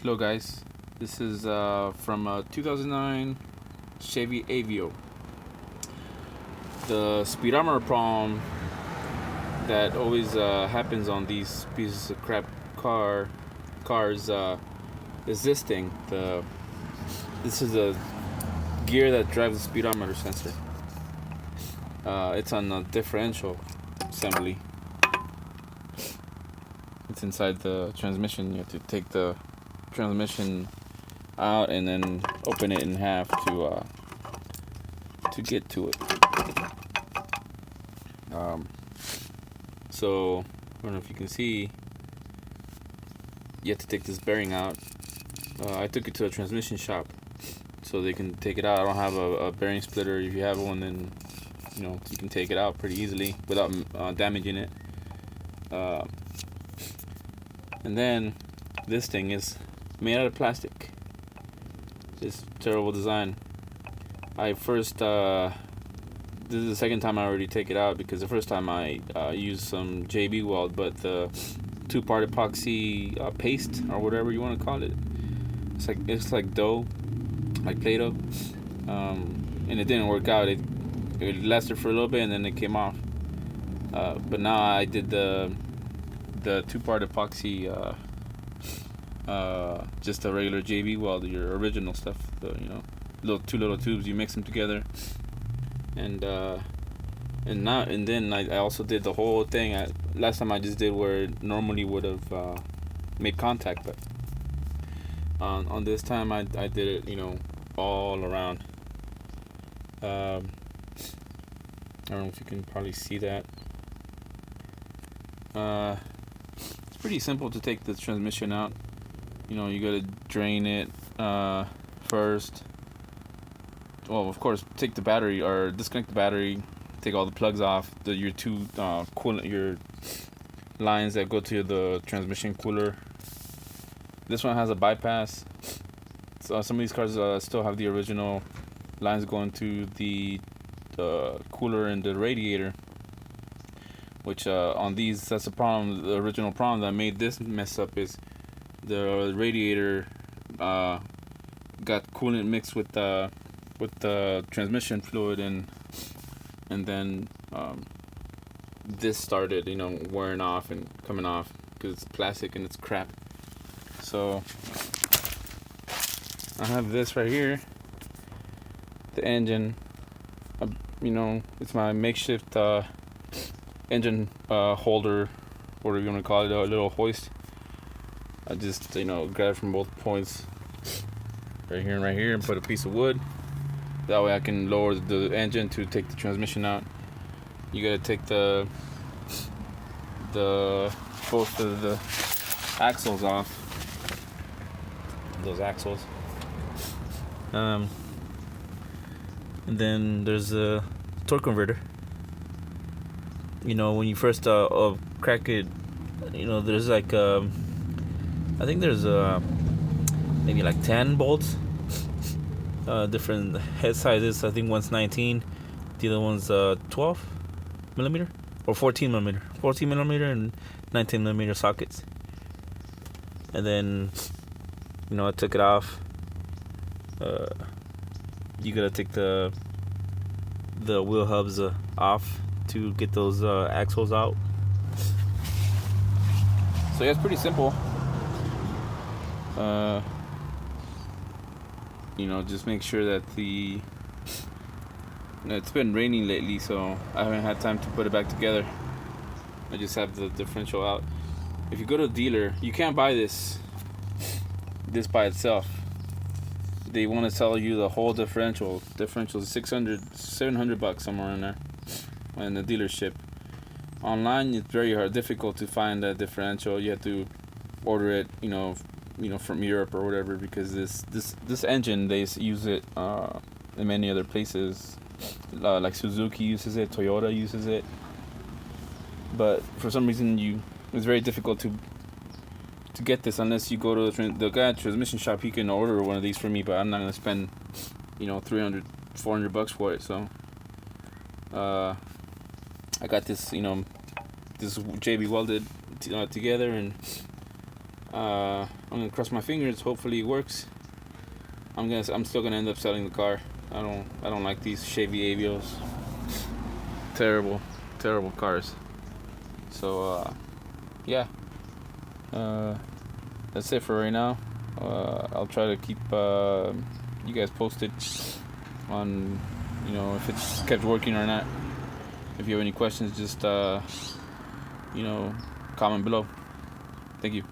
Hello guys, this is from a 2009 Chevy Aveo. The speedometer problem that always happens on these pieces of crap cars is this thing. This is a gear that drives the speedometer sensor. It's on a differential assembly. It's inside the transmission. You have to take the transmission out and then open it in half to get to it. So I don't know if you can see. You have to take this bearing out. I took it to a transmission shop so they can take it out. I don't have a bearing splitter. If you have one, then you can take it out pretty easily without damaging it. And then this thing is made out of plastic. This terrible design. This is the second time I already take it out, because the first time I used some JB weld, but the two-part epoxy paste or whatever you want to call it. It's like dough, like Play-Doh, and it didn't work out. It lasted for a little bit and then it came off. But now I did the two-part epoxy, just a regular JB weld, your original stuff. Two little tubes. You mix them together, and then I also did the whole thing. Last time I just did where it normally would have made contact, but on this time I did it, all around. I don't know if you can probably see that. It's pretty simple to take the transmission out. You gotta drain it first. Well, of course, take the battery or disconnect the battery. Take all the plugs off. Your two your lines that go to the transmission cooler. This one has a bypass. So some of these cars still have the original lines going to the cooler and the radiator. Which on these, that's the problem. The original problem that made this mess up is the radiator got coolant mixed with the transmission fluid, and then this started wearing off and coming off because it's plastic and it's crap. So I have this right here, the engine. It's my makeshift engine holder, whatever you want to call it, a little hoist. I just grab it from both points, right here, and put a piece of wood. That way I can lower the engine to take the transmission out. You gotta take both of the axles off. Those axles. And then there's a torque converter. When you first crack it, there's like I think there's maybe like 10 bolts, different head sizes. I think one's 19, the other one's 12 millimeter or 14 millimeter and 19 millimeter sockets. And then I took it off. You gotta take the wheel hubs off to get those axles out. So yeah, it's pretty simple. Just make sure that it's been raining lately, so I haven't had time to put it back together. I just have the differential out. If you go to a dealer, you can't buy this by itself. They want to sell you the whole differential. Differential is $700 somewhere in there, in the dealership. Online, it's very difficult to find that differential. You have to order it, from Europe or whatever, because this engine, they use it in many other places, like Suzuki uses it, Toyota uses it. But for some reason, it's very difficult to get this unless you go to the guy at the transmission shop. He can order one of these for me, but I'm not gonna spend $300, $400 for it. So I got this, this JB welded together, and I'm gonna cross my fingers. Hopefully it works. I'm still gonna end up selling the car. I don't like these Chevy Aveos. Terrible cars. So yeah. That's it for right now. I'll try to keep you guys posted on, if it's kept working or not. If you have any questions, just comment below. Thank you.